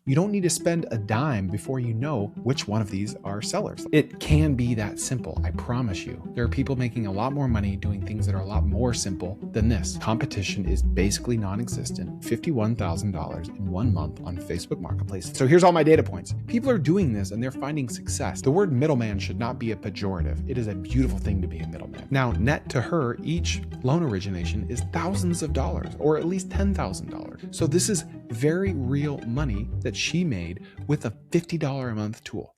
You don't need to spend a dime before you know which one of these are sellers. It can be that simple, I promise you. There are people making a lot more money doing things that are a lot more simple than this. Competition is basically non-existent. $51,000 in 1 month on Facebook Marketplace. So here's all my data points. People are doing this and they're finding success. The word middleman should not be a pejorative. It is a beautiful thing to be a middleman. Now, net to her, each loan origination is thousands of dollars, or at least $10,000. So this is very real money that she made with a $50 a month tool.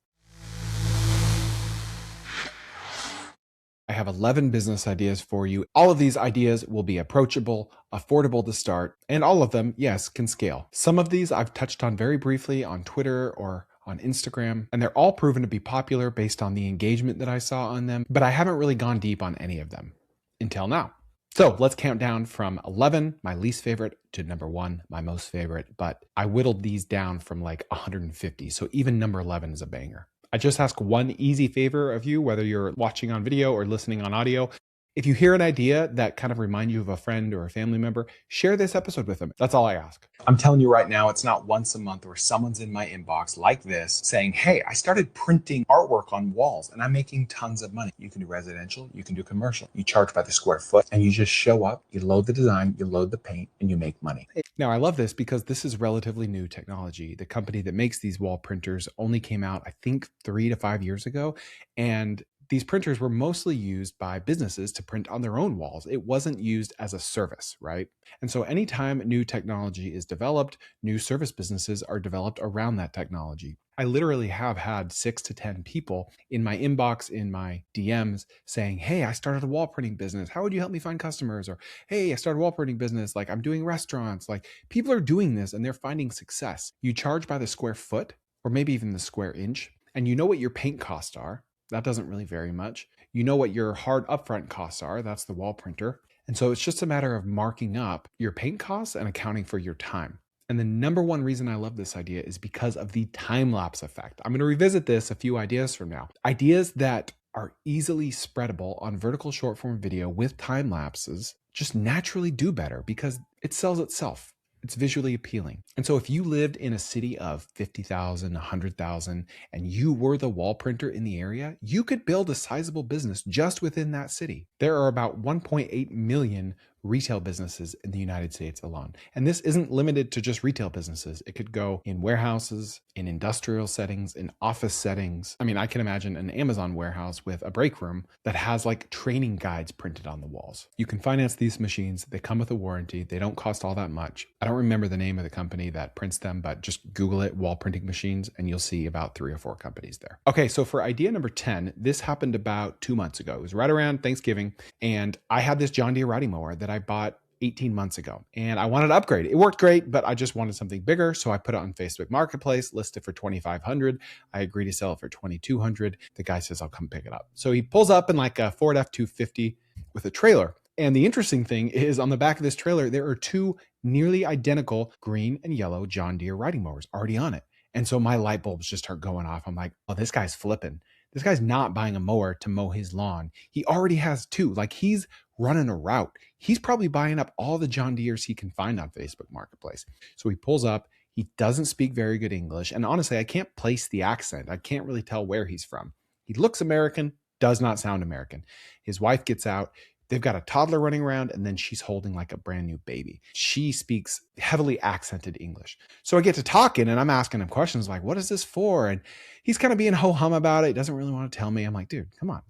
I have 11 business ideas for you. All of these ideas will be approachable, affordable to start, and all of them, yes, can scale. Some of these I've touched on very briefly on Twitter or on Instagram, and they're all proven to be popular based on the engagement that I saw on them, but I haven't really gone deep on any of them until now. So let's count down from 11, my least favorite, to number 1, my most favorite, but I whittled these down from like 150, so even number 11 is a banger. I just ask one easy favor of you, whether you're watching on video or listening on audio. If you hear an idea that kind of reminds you of a friend or a family member, share this episode with them. That's all I ask. I'm telling you right now, it's not once a month where someone's in my inbox like this saying, hey, I started printing artwork on walls and I'm making tons of money. You can do residential, you can do commercial. You charge by the square foot and you just show up, you load the design, you load the paint, and you make money. Now, I love this because this is relatively new technology. The company that makes these wall printers only came out, I think, 3 to 5 years ago. And these printers were mostly used by businesses to print on their own walls. It wasn't used as a service, right? And so anytime new technology is developed, new service businesses are developed around that technology. I literally have had 6 to 10 people in my inbox, in my DMs saying, hey, I started a wall printing business. How would you help me find customers? Or, hey, I started a wall printing business. Like, I'm doing restaurants. Like, people are doing this and they're finding success. You charge by the square foot or maybe even the square inch, and you know what your paint costs are. That doesn't really vary much. You know what your hard upfront costs are. That's the wall printer. And so it's just a matter of marking up your paint costs and accounting for your time. And the number one reason I love this idea is because of the time-lapse effect. I'm going to revisit this a few ideas from now. Ideas that are easily spreadable on vertical short form video with time lapses just naturally do better because it sells itself. It's visually appealing. And so if you lived in a city of 50,000, 100,000, and you were the wall printer in the area, you could build a sizable business just within that city. There are about 1.8 million retail businesses in the United States alone. And this isn't limited to just retail businesses. It could go in warehouses, in industrial settings, in office settings. I mean, I can imagine an Amazon warehouse with a break room that has like training guides printed on the walls. You can finance these machines. They come with a warranty. They don't cost all that much. I don't remember the name of the company that prints them, but just Google it, wall printing machines, and you'll see about 3 or 4 companies there. Okay, so for idea number 10, this happened about 2 months ago. It was right around Thanksgiving, and I had this John Deere riding mower that I bought 18 months ago, and I wanted to upgrade. It worked great, but I just wanted something bigger. So I put it on Facebook Marketplace, listed for $2,500. I agree to sell it for $2,200. The guy says, I'll come pick it up. So he pulls up in like a Ford F-250 with a trailer. And the interesting thing is on the back of this trailer, there are 2 nearly identical green and yellow John Deere riding mowers already on it. And so my light bulbs just start going off. I'm like, oh, this guy's flipping. This guy's not buying a mower to mow his lawn. He already has 2. Like, he's running a route. He's probably buying up all the John Deeres he can find on Facebook Marketplace. So he pulls up. He doesn't speak very good English. And honestly, I can't place the accent. I can't really tell where he's from. He looks American, does not sound American. His wife gets out. They've got a toddler running around, and then she's holding like a brand new baby. She speaks heavily accented English. So I get to talking, and I'm asking him questions like, what is this for? And he's kind of being ho-hum about it. He doesn't really want to tell me. I'm like, dude, come on.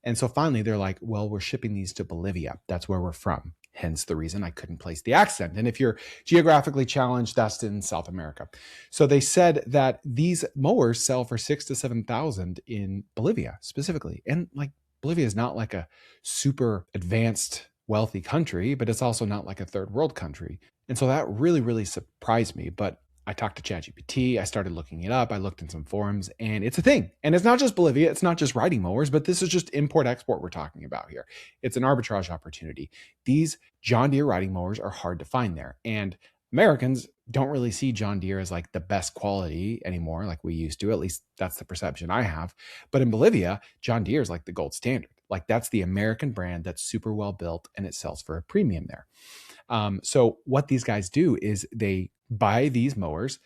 And so finally, they're like, well, we're shipping these to Bolivia. That's where we're from. Hence the reason I couldn't place the accent. And if you're geographically challenged, that's in South America. So they said that these mowers sell for $6,000 to $7,000 in Bolivia specifically. And like, Bolivia is not like a super advanced, wealthy country, but it's also not like a third world country. And so that really, really surprised me. But I talked to ChatGPT. I started looking it up. I looked in some forums, and it's a thing. And it's not just Bolivia. It's not just riding mowers, but this is just import-export we're talking about here. It's an arbitrage opportunity. These John Deere riding mowers are hard to find there. And Americans don't really see John Deere as like the best quality anymore, like we used to. At least that's the perception I have. But in Bolivia, John Deere is like the gold standard. Like, that's the American brand that's super well built, and it sells for a premium there. So what these guys do is they buy these mowers,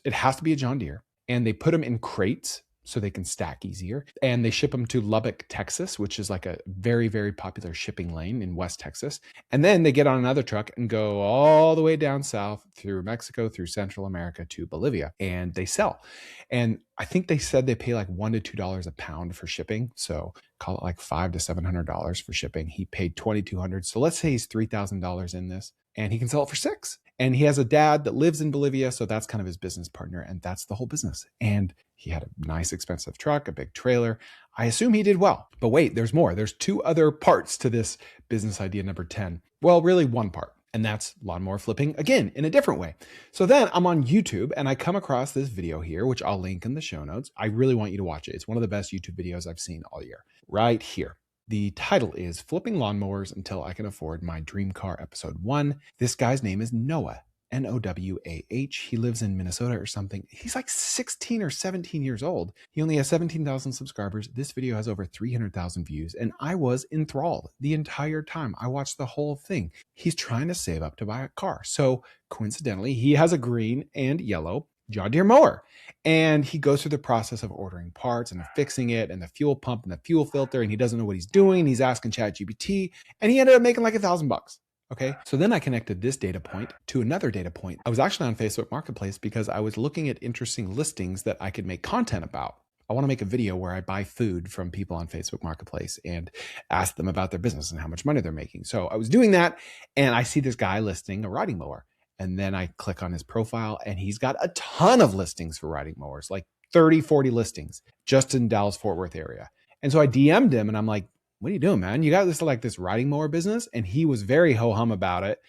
It has to be a John Deere. And they put them in crates so they can stack easier. And they ship them to Lubbock, Texas, which is like a very, very popular shipping lane in West Texas. And then they get on another truck and go all the way down south through Mexico, through Central America to Bolivia, and they sell. And I think they said they pay like $1 to $2 a pound for shipping. So call it like $500 to $700 for shipping. He paid $2,200. So let's say he's $3,000 in this, and he can sell it for $6,000. And he has a dad that lives in Bolivia, so that's kind of his business partner, and that's the whole business. And he had a nice, expensive truck, a big trailer. I assume he did well. But wait, there's more. There's 2 other parts to this business idea number 10. Well, really one part, and that's lawnmower flipping, again, in a different way. So then I'm on YouTube, and I come across this video here, which I'll link in the show notes. I really want you to watch it. It's one of the best YouTube videos I've seen all year. Right here. The title is Flipping Lawnmowers Until I Can Afford My Dream Car, Episode 1. This guy's name is Noah, Nowah. He lives in Minnesota or something. He's like 16 or 17 years old. He only has 17,000 subscribers. This video has over 300,000 views, and I was enthralled the entire time. I watched the whole thing. He's trying to save up to buy a car. So coincidentally, he has a green and yellow John Deere mower. And he goes through the process of ordering parts and fixing it and the fuel pump and the fuel filter, and he doesn't know what he's doing. He's asking ChatGPT, and he ended up making like $1,000. Okay. So then I connected this data point to another data point. I was actually on Facebook Marketplace because I was looking at interesting listings that I could make content about. I want to make a video where I buy food from people on Facebook Marketplace and ask them about their business and how much money they're making. So I was doing that, and I see this guy listing a riding mower. And then I click on his profile, and he's got a ton of listings for riding mowers, like 30, 40 listings just in Dallas, Fort Worth area. And so I DM'd him, and I'm like, what are you doing, man? You got this riding mower business? And he was very ho-hum about it.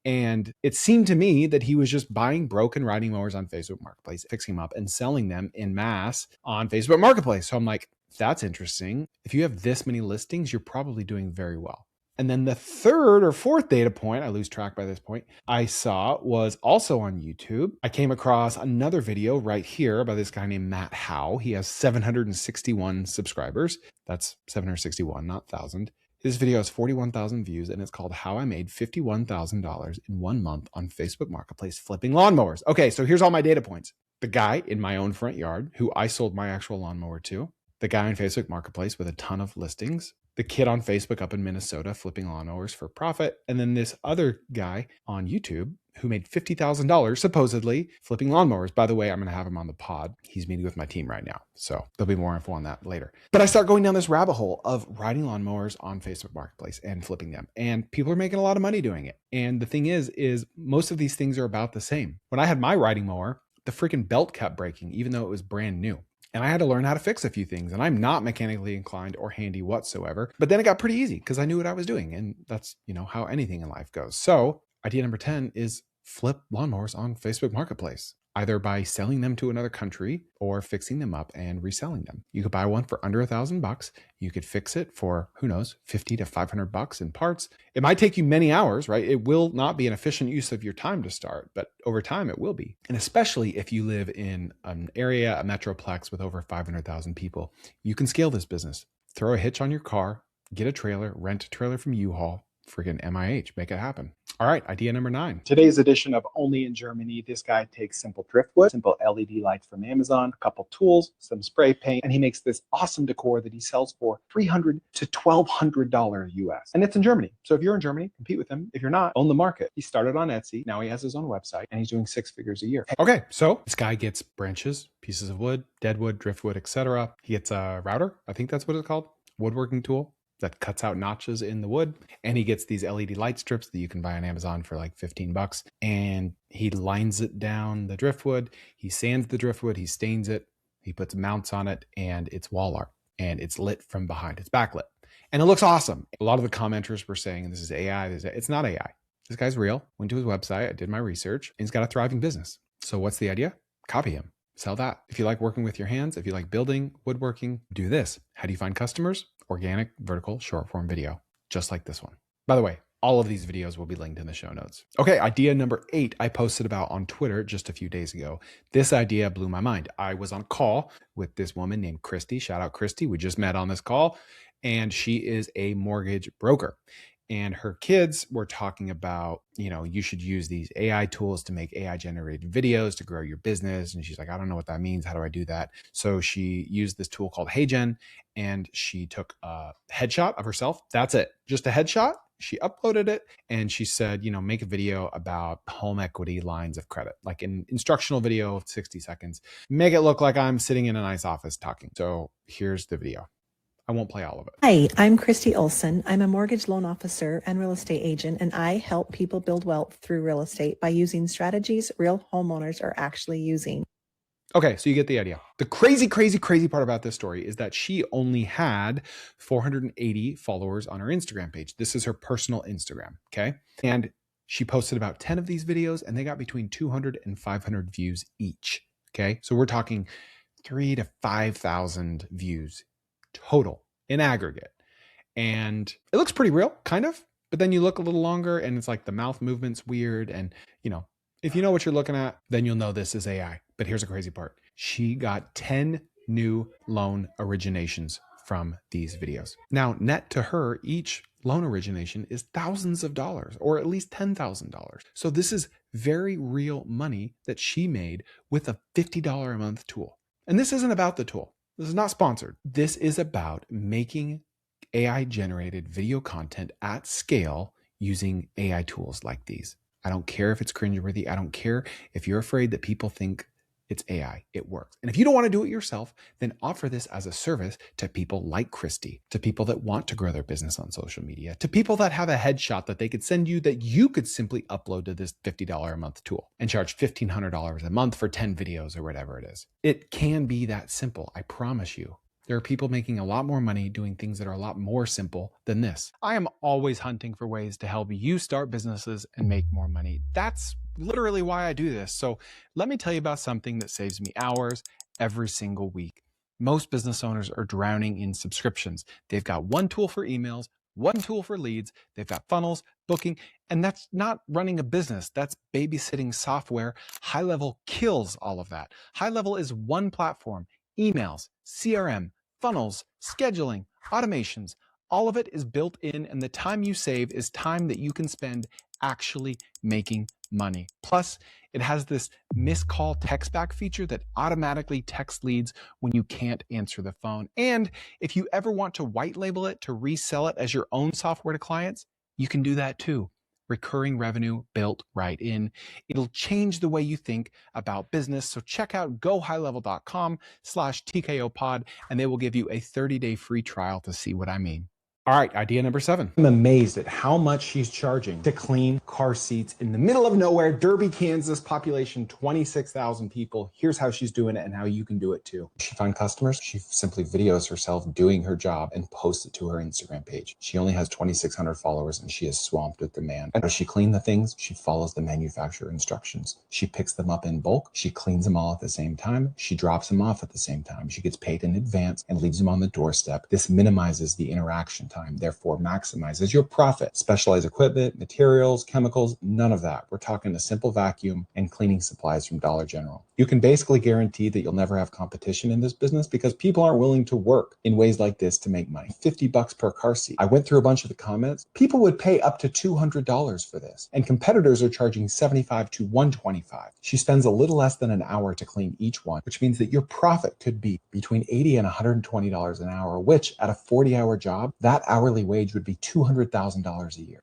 And it seemed to me that he was just buying broken riding mowers on Facebook Marketplace, fixing them up and selling them in mass on Facebook Marketplace. So I'm like, that's interesting. If you have this many listings, you're probably doing very well. And then the 3rd or 4th data point, I lose track by this point, I saw was also on YouTube. I came across another video right here by this guy named Matt Howe. He has 761 subscribers. That's 761, not 1,000. This video has 41,000 views, and it's called How I Made $51,000 in 1 month on Facebook Marketplace flipping lawnmowers. Okay, so here's all my data points. The guy in my own front yard who I sold my actual lawnmower to. The guy on Facebook Marketplace with a ton of listings. The kid on Facebook up in Minnesota flipping lawnmowers for profit. And then this other guy on YouTube who made $50,000 supposedly flipping lawnmowers. By the way, I'm going to have him on the pod. He's meeting with my team right now, so there'll be more info on that later. But I start going down this rabbit hole of riding lawnmowers on Facebook Marketplace and flipping them. And people are making a lot of money doing it. And the thing is most of these things are about the same. When I had my riding mower, the freaking belt kept breaking, even though it was brand new. And I had to learn how to fix a few things. And I'm not mechanically inclined or handy whatsoever. But then it got pretty easy because I knew what I was doing. And that's, how anything in life goes. So idea number 10 is flip lawnmowers on Facebook Marketplace, either by selling them to another country or fixing them up and reselling them. You could buy one for under $1,000. You could fix it for, who knows, $50 to $500 in parts. It might take you many hours, right? It will not be an efficient use of your time to start, but over time it will be. And especially if you live in an area, a metroplex with over 500,000 people, you can scale this business. Throw a hitch on your car, get a trailer, rent a trailer from U-Haul, freaking MIH, make it happen. All right, idea number 9. Today's edition of Only in Germany. This guy takes simple driftwood, simple LED lights from Amazon, a couple tools, some spray paint, and he makes this awesome decor that he sells for $300 to $1,200 US. And it's in Germany. So if you're in Germany, compete with him. If you're not, own the market. He started on Etsy. Now he has his own website, and he's doing 6 figures a year. Okay, so this guy gets branches, pieces of wood, dead wood, driftwood, etc. He gets a router. I think that's what it's called. Woodworking tool that cuts out notches in the wood. And he gets these LED light strips that you can buy on Amazon for like $15. And he lines it down the driftwood. He sands the driftwood. He stains it. He puts mounts on it, and it's wall art, and it's lit from behind. It's backlit, and it looks awesome. A lot of the commenters were saying this is AI. It's not AI. This guy's real. Went to his website. I did my research, and he's got a thriving business. So what's the idea? Copy him. Sell that. If you like working with your hands, if you like building, woodworking, do this. How do you find customers? Organic, vertical, short form video, just like this one. By the way, all of these videos will be linked in the show notes. Okay, idea number 8 I posted about on Twitter just a few days ago. This idea blew my mind. I was on a call with this woman named Christy. Shout out Christy. We just met on this call, and she is a mortgage broker. And her kids were talking about, you should use these AI tools to make AI generated videos to grow your business. And she's like, I don't know what that means. How do I do that? So she used this tool called HeyGen, and she took a headshot of herself. That's it. Just a headshot. She uploaded it and she said, make a video about home equity lines of credit, like an instructional video of 60 seconds. Make it look like I'm sitting in a nice office talking. So here's the video. I won't play all of it. Hi, I'm Christy Olson. I'm a mortgage loan officer and real estate agent, and I help people build wealth through real estate by using strategies real homeowners are actually using. Okay, so you get the idea. The crazy part about this story is that she only had 480 followers on her Instagram page. This is her personal Instagram, okay? And she posted about 10 of these videos, and they got between 200 and 500 views each, okay? So we're talking 3,000 to 5,000 views total in aggregate. And it looks pretty real, kind of, but then you look a little longer and it's like the mouth movement's weird. And, if you know what you're looking at, then you'll know this is AI. But here's the crazy part. She got 10 new loan originations from these videos. Now, net to her, each loan origination is thousands of dollars, or at least $10,000. So this is very real money that she made with a $50 a month tool. And this isn't about the tool. This is not sponsored. This is about making AI generated video content at scale using AI tools like these. I don't care if it's cringeworthy. I don't care if you're afraid that people think it's AI. It works. And if you don't want to do it yourself, then offer this as a service to people like Christy, to people that want to grow their business on social media, to people that have a headshot that they could send you that you could simply upload to this $50 a month tool and charge $1,500 a month for 10 videos or whatever it is. It can be that simple. I promise you. There are people making a lot more money doing things that are a lot more simple than this. I am always hunting for ways to help you start businesses and make more money. That's literally why I do this. So let me tell you about something that saves me hours every single week. Most business owners are drowning in subscriptions. They've got one tool for emails, one tool for leads. They've got funnels, booking, and that's not running a business. That's babysitting software. HighLevel kills all of that. HighLevel is one platform. Emails, CRM, funnels, scheduling, automations, all of it is built in, and the time you save is time that you can spend actually making money. Plus, it has this missed call text back feature that automatically texts leads when you can't answer the phone. And if you ever want to white label it to resell it as your own software to clients, you can do that too. Recurring revenue built right in. It'll change the way you think about business. So check out gohighlevel.com/TKO pod, and they will give you a 30-day free trial to see what I mean. All right, idea number 7. I'm amazed at how much she's charging to clean car seats in the middle of nowhere, Derby, Kansas, population 26,000 people. Here's how she's doing it and how you can do it too. She finds customers. She simply videos herself doing her job and posts it to her Instagram page. She only has 2,600 followers and she is swamped with demand. And as she cleans the things, she follows the manufacturer instructions. She picks them up in bulk. She cleans them all at the same time. She drops them off at the same time. She gets paid in advance and leaves them on the doorstep. This minimizes the interaction time, therefore maximizes your profit. Specialized equipment, materials, chemicals, none of that. We're talking a simple vacuum and cleaning supplies from Dollar General. You can basically guarantee that you'll never have competition in this business because people aren't willing to work in ways like this to make money. $50 per car seat. I went through a bunch of the comments. People would pay up to $200 for this, and competitors are charging $75 to $125. She spends a little less than an hour to clean each one, which means that your profit could be between $80 and $120 an hour, which at a 40-hour job, that hourly wage would be $200,000 a year.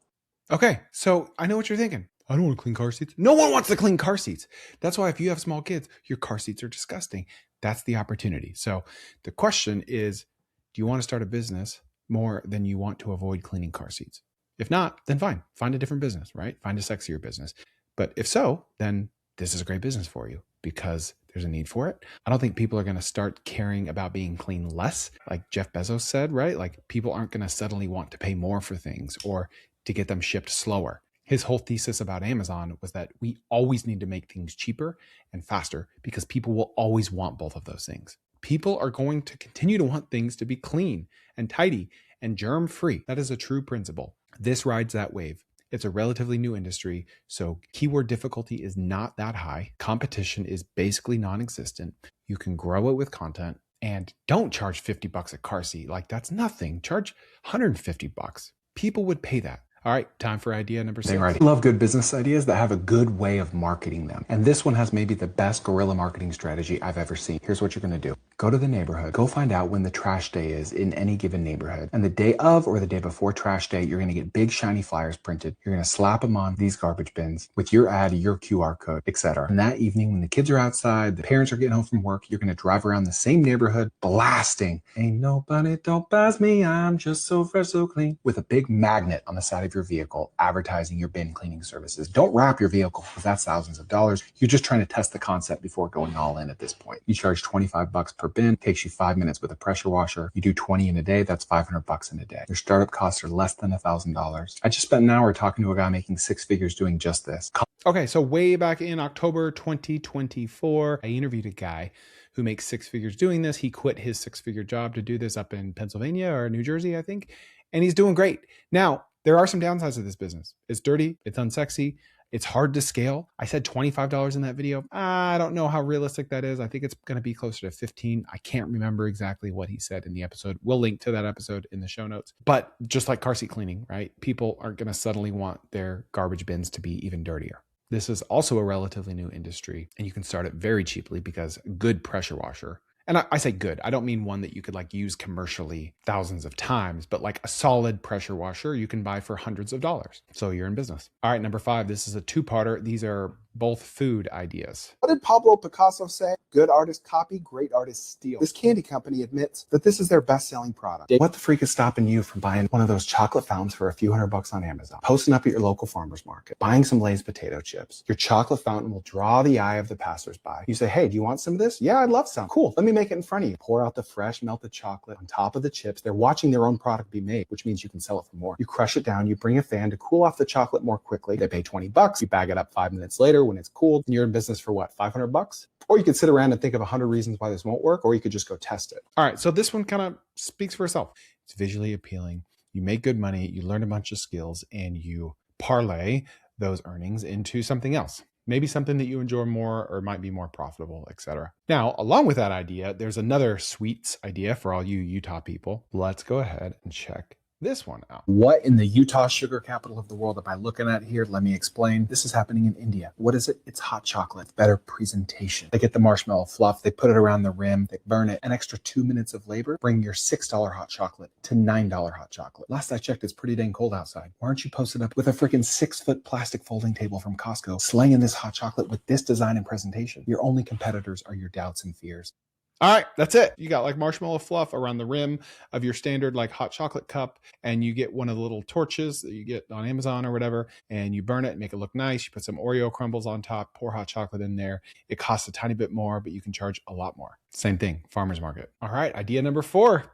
Okay, so I know what you're thinking. I don't want to clean car seats. No one wants to clean car seats. That's why if you have small kids, your car seats are disgusting. That's the opportunity. So the question is, do you want to start a business more than you want to avoid cleaning car seats? If not, then fine. Find a different business, right? Find a sexier business. But if so, then this is a great business for you because there's a need for it. I don't think people are going to start caring about being clean less, like Jeff Bezos said, right? Like people aren't going to suddenly want to pay more for things or to get them shipped slower. His whole thesis about Amazon was that we always need to make things cheaper and faster because people will always want both of those things. People are going to continue to want things to be clean and tidy and germ-free. That is a true principle. This rides that wave. It's a relatively new industry, so keyword difficulty is not that high. Competition is basically non-existent. You can grow it with content, and don't charge $50 a car seat. Like that's nothing. Charge $150. People would pay that. All right, time for idea number 6. I love good business ideas that have a good way of marketing them. And this one has maybe the best guerrilla marketing strategy I've ever seen. Here's what you're going to do. Go to the neighborhood. Go find out when the trash day is in any given neighborhood. And the day of or the day before trash day, you're going to get big shiny flyers printed. You're going to slap them on these garbage bins with your ad, your QR code, etc. And that evening, when the kids are outside, the parents are getting home from work, you're going to drive around the same neighborhood blasting, "Ain't nobody don't pass me, I'm just so fresh, so clean," with a big magnet on the side of your vehicle advertising your bin cleaning services. Don't wrap your vehicle because that's thousands of dollars. You're just trying to test the concept before going all in at this point. You charge $25 per bin, takes you 5 minutes with a pressure washer. You do 20 in a day, that's $500 in a day. Your startup costs are less than $1,000. I just spent an hour talking to a guy making 6 figures doing just this. Okay, so way back in October 2024, I interviewed a guy who makes 6 figures doing this. He quit his 6-figure job to do this up in Pennsylvania or New Jersey, I think, and he's doing great. Now, there are some downsides of this business. It's dirty, it's unsexy, it's hard to scale. I said $25 in that video. I don't know how realistic that is. I think it's going to be closer to 15. I can't remember exactly what he said in the episode. We'll link to that episode in the show notes. But just like car seat cleaning, right? People aren't going to suddenly want their garbage bins to be even dirtier. This is also a relatively new industry, and you can start it very cheaply because a good pressure washer, and I say good, I don't mean one that you could like use commercially thousands of times, but like a solid pressure washer you can buy for hundreds of dollars. So you're in business. All right, number 5, this is a 2-parter. These are both food ideas. What did Pablo Picasso say? Good artists copy, great artists steal. This candy company admits that this is their best-selling product. What the freak is stopping you from buying one of those chocolate fountains for a few $100 on Amazon, posting up at your local farmer's market, buying some Lay's potato chips? Your chocolate fountain will draw the eye of the passersby. You say, "Hey, do you want some of this?" "Yeah, I'd love some." "Cool, let me make it in front of you." Pour out the fresh melted chocolate on top of the chips. They're watching their own product be made, which means you can sell it for more. You crush it down, you bring a fan to cool off the chocolate more quickly. They pay $20. You bag it up 5 minutes later when it's cooled, and you're in business for what, $500? Or you could sit around and think of 100 reasons why this won't work, or you could just go test it. All right, so this one kind of speaks for itself. It's visually appealing. You make good money, you learn a bunch of skills, and you parlay those earnings into something else. Maybe something that you enjoy more or might be more profitable, etc. Now, along with that idea, there's another sweets idea for all you Utah people. Let's go ahead and check this one out. What in the Utah sugar capital of the world am I looking at here? Let me explain. This is happening in India. What is it? It's hot chocolate. Better presentation. They get the marshmallow fluff. They put it around the rim. They burn it. An extra 2 minutes of labor. Bring your $6 hot chocolate to $9 hot chocolate. Last I checked, it's pretty dang cold outside. Why aren't you posted up with a freaking 6-foot plastic folding table from Costco, slanging this hot chocolate with this design and presentation? Your only competitors are your doubts and fears. All right, that's it. You got like marshmallow fluff around the rim of your standard like hot chocolate cup, and you get one of the little torches that you get on Amazon or whatever, and you burn it and make it look nice. You put some Oreo crumbles on top, pour hot chocolate in there. It costs a tiny bit more, but you can charge a lot more. Same thing, farmer's market. All right, idea number 4.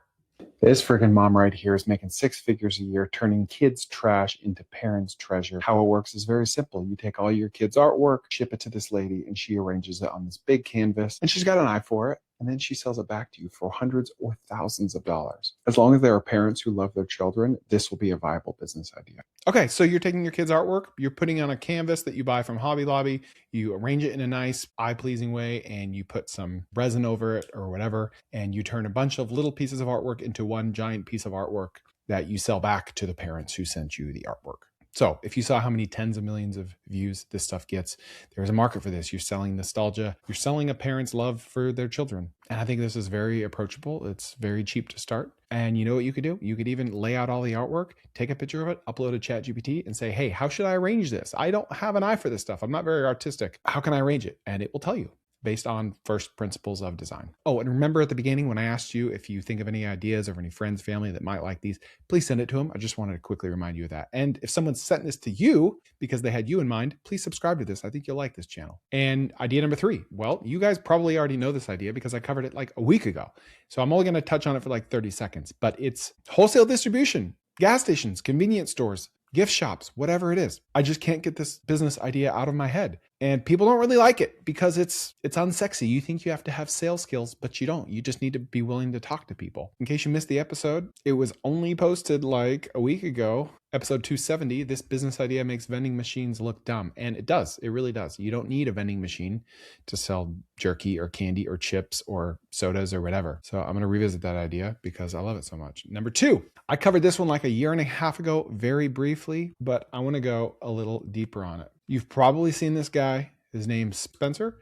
This freaking mom right here is making 6 figures a year, turning kids' trash into parents' treasure. How it works is very simple. You take all your kids' artwork, ship it to this lady, and she arranges it on this big canvas, and she's got an eye for it. And then she sells it back to you for hundreds or thousands of dollars. As long as there are parents who love their children, this will be a viable business idea. Okay, so you're taking your kids' artwork, you're putting on a canvas that you buy from Hobby Lobby, you arrange it in a nice, eye-pleasing way, and you put some resin over it or whatever, and you turn a bunch of little pieces of artwork into one giant piece of artwork that you sell back to the parents who sent you the artwork. So if you saw how many tens of millions of views this stuff gets, there's a market for this. You're selling nostalgia. You're selling a parent's love for their children. And I think this is very approachable. It's very cheap to start. And you know what you could do? You could even lay out all the artwork, take a picture of it, upload to ChatGPT and say, "Hey, how should I arrange this? I don't have an eye for this stuff. I'm not very artistic. How can I arrange it?" And it will tell you based on first principles of design. Oh, and remember at the beginning when I asked you if you think of any ideas or any friends, family that might like these, please send it to them. I just wanted to quickly remind you of that. And if someone sent this to you because they had you in mind, please subscribe to this. I think you'll like this channel. And idea number 3. Well, you guys probably already know this idea because I covered it like a week ago. So I'm only going to touch on it for like 30 seconds, but it's wholesale distribution, gas stations, convenience stores, gift shops, whatever it is. I just can't get this business idea out of my head. And people don't really like it because it's unsexy. You think you have to have sales skills, but you don't. You just need to be willing to talk to people. In case you missed the episode, it was only posted like a week ago. Episode 270, this business idea makes vending machines look dumb. And it does. It really does. You don't need a vending machine to sell jerky or candy or chips or sodas or whatever. So I'm going to revisit that idea because I love it so much. Number 2, I covered this one like a year and a half ago, very briefly, but I want to go a little deeper on it. You've probably seen this guy. His name's Spencer,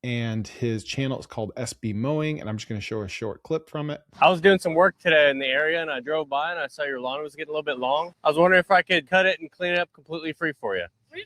and his channel is called SB Mowing, and I'm just going to show a short clip from it. I was doing some work today in the area, and I drove by and I saw your lawn was getting a little bit long. I was wondering if I could cut it and clean it up completely free for you. Really?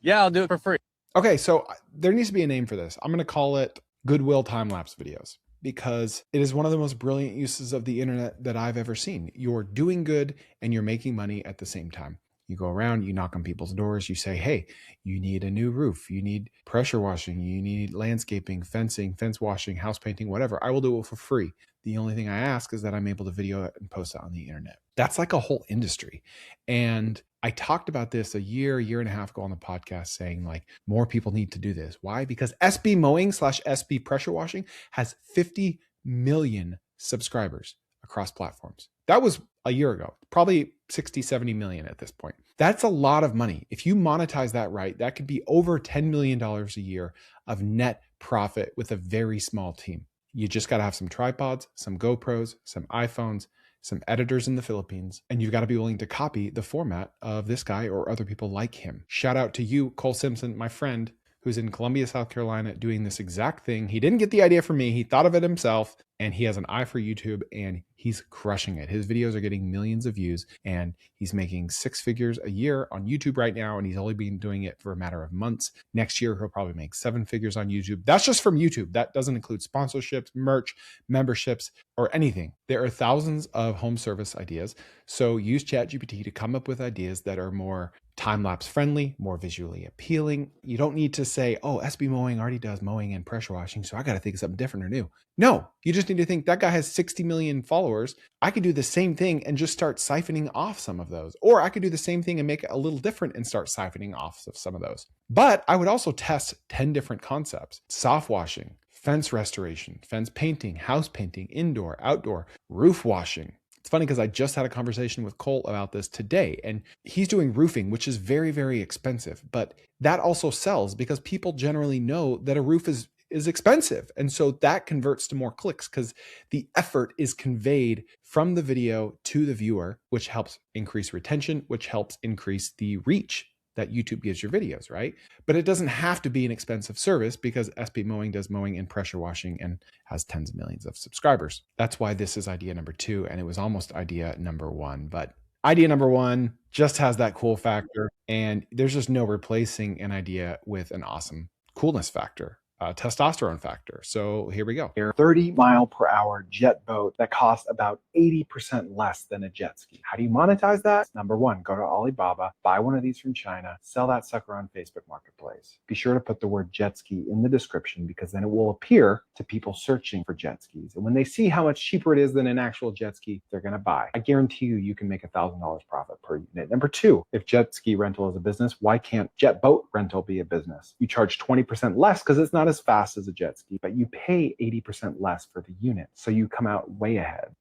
Yeah, I'll do it for free. Okay, so there needs to be a name for this. I'm going to call it Goodwill time-lapse videos because it is one of the most brilliant uses of the internet that I've ever seen. You're doing good and you're making money at the same time. You go around, you knock on people's doors, you say, hey, you need a new roof, you need pressure washing, you need landscaping, fencing, fence washing, house painting, whatever. I will do it for free. The only thing I ask is that I'm able to video it and post it on the internet. That's like a whole industry. And I talked about this a year and a half ago on the podcast saying like more people need to do this. Why? Because SB Mowing / SB Pressure Washing has 50 million subscribers across platforms. That was a year ago, probably 60, 70 million at this point. That's a lot of money. If you monetize that right, that could be over $10 million a year of net profit with a very small team. You just got to have some tripods, some GoPros, some iPhones, some editors in the Philippines, and you've got to be willing to copy the format of this guy or other people like him. Shout out to you, Cole Simpson, my friend, who's in Columbia, South Carolina, doing this exact thing. He didn't get the idea from me. He thought of it himself, and he has an eye for YouTube, and he's crushing it. His videos are getting millions of views, and he's making 6 figures a year on YouTube right now, and he's only been doing it for a matter of months. Next year, he'll probably make 7 figures on YouTube. That's just from YouTube. That doesn't include sponsorships, merch, memberships, or anything. There are thousands of home service ideas, so use ChatGPT to come up with ideas that are more time-lapse friendly, more visually appealing. You don't need to say, oh, SB Mowing already does mowing and pressure washing, so I got to think of something different or new. No, you just need to think that guy has 60 million followers. I could do the same thing and just start siphoning off some of those. Or I could do the same thing and make it a little different and start siphoning off of some of those. But I would also test 10 different concepts: soft washing, fence restoration, fence painting, house painting, indoor, outdoor, roof washing. It's funny because I just had a conversation with Cole about this today, and he's doing roofing, which is very, very expensive, but that also sells because people generally know that a roof is expensive. And so that converts to more clicks because the effort is conveyed from the video to the viewer, which helps increase retention, which helps increase the reach that YouTube gives your videos, right? But it doesn't have to be an expensive service because SB Mowing does mowing and pressure washing and has tens of millions of subscribers. That's why this is idea number 2, and it was almost idea number 1. But idea number 1 just has that cool factor, and there's just no replacing an idea with an awesome coolness factor. Testosterone factor. So here we go. 30-mile-per-hour jet boat that costs about 80% less than a jet ski. How do you monetize that? Number 1, go to Alibaba, buy one of these from China, sell that sucker on Facebook Marketplace. Be sure to put the word jet ski in the description because then it will appear to people searching for jet skis. And when they see how much cheaper it is than an actual jet ski, they're going to buy. I guarantee you can make $1,000 profit per unit. Number 2, if jet ski rental is a business, why can't jet boat rental be a business? You charge 20% less because it's not as fast as a jet ski, but you pay 80% less for the unit. So you come out way ahead.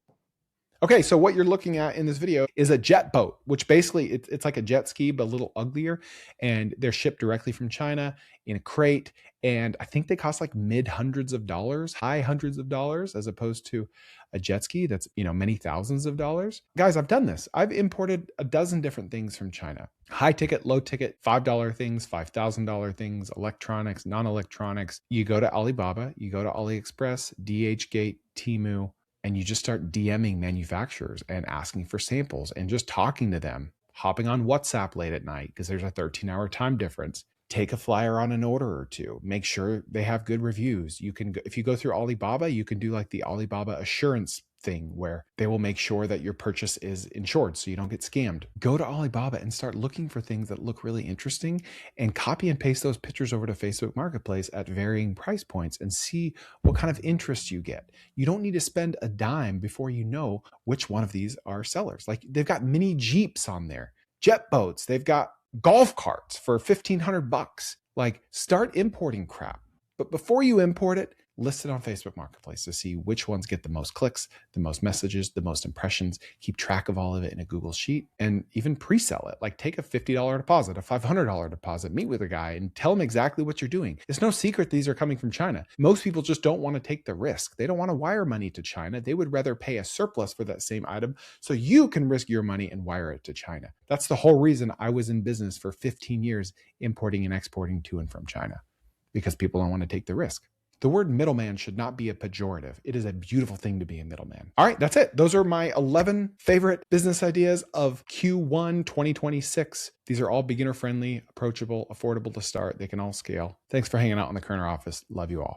Okay, so what you're looking at in this video is a jet boat, which basically it's like a jet ski, but a little uglier. And they're shipped directly from China in a crate. And I think they cost like mid hundreds of dollars, high hundreds of dollars, as opposed to a jet ski that's, many thousands of dollars. Guys, I've done this. I've imported a dozen different things from China. High ticket, low ticket, $5 things, $5,000 things, electronics, non-electronics. You go to Alibaba, you go to AliExpress, DHgate, Temu, and you just start DMing manufacturers and asking for samples and just talking to them, hopping on WhatsApp late at night because there's a 13-hour time difference. Take a flyer on an order or two. Make sure they have good reviews. You can, if you go through Alibaba, you can do like the Alibaba assurance thing where they will make sure that your purchase is insured so you don't get scammed. Go to Alibaba and start looking for things that look really interesting and copy and paste those pictures over to Facebook Marketplace at varying price points and see what kind of interest you get. You don't need to spend a dime before you know which one of these are sellers. Like they've got mini Jeeps on there, jet boats, they've got golf carts for $1,500. Like, start importing crap. But before you import it, list it on Facebook Marketplace to see which ones get the most clicks, the most messages, the most impressions. Keep track of all of it in a Google Sheet and even pre-sell it. Like, take a $50 deposit, a $500 deposit, meet with a guy and tell him exactly what you're doing. It's no secret these are coming from China. Most people just don't want to take the risk. They don't want to wire money to China. They would rather pay a surplus for that same item so you can risk your money and wire it to China. That's the whole reason I was in business for 15 years importing and exporting to and from China, because people don't want to take the risk. The word middleman should not be a pejorative. It is a beautiful thing to be a middleman. All right, that's it. Those are my 11 favorite business ideas of Q1 2026. These are all beginner friendly, approachable, affordable to start. They can all scale. Thanks for hanging out in the Koerner office. Love you all.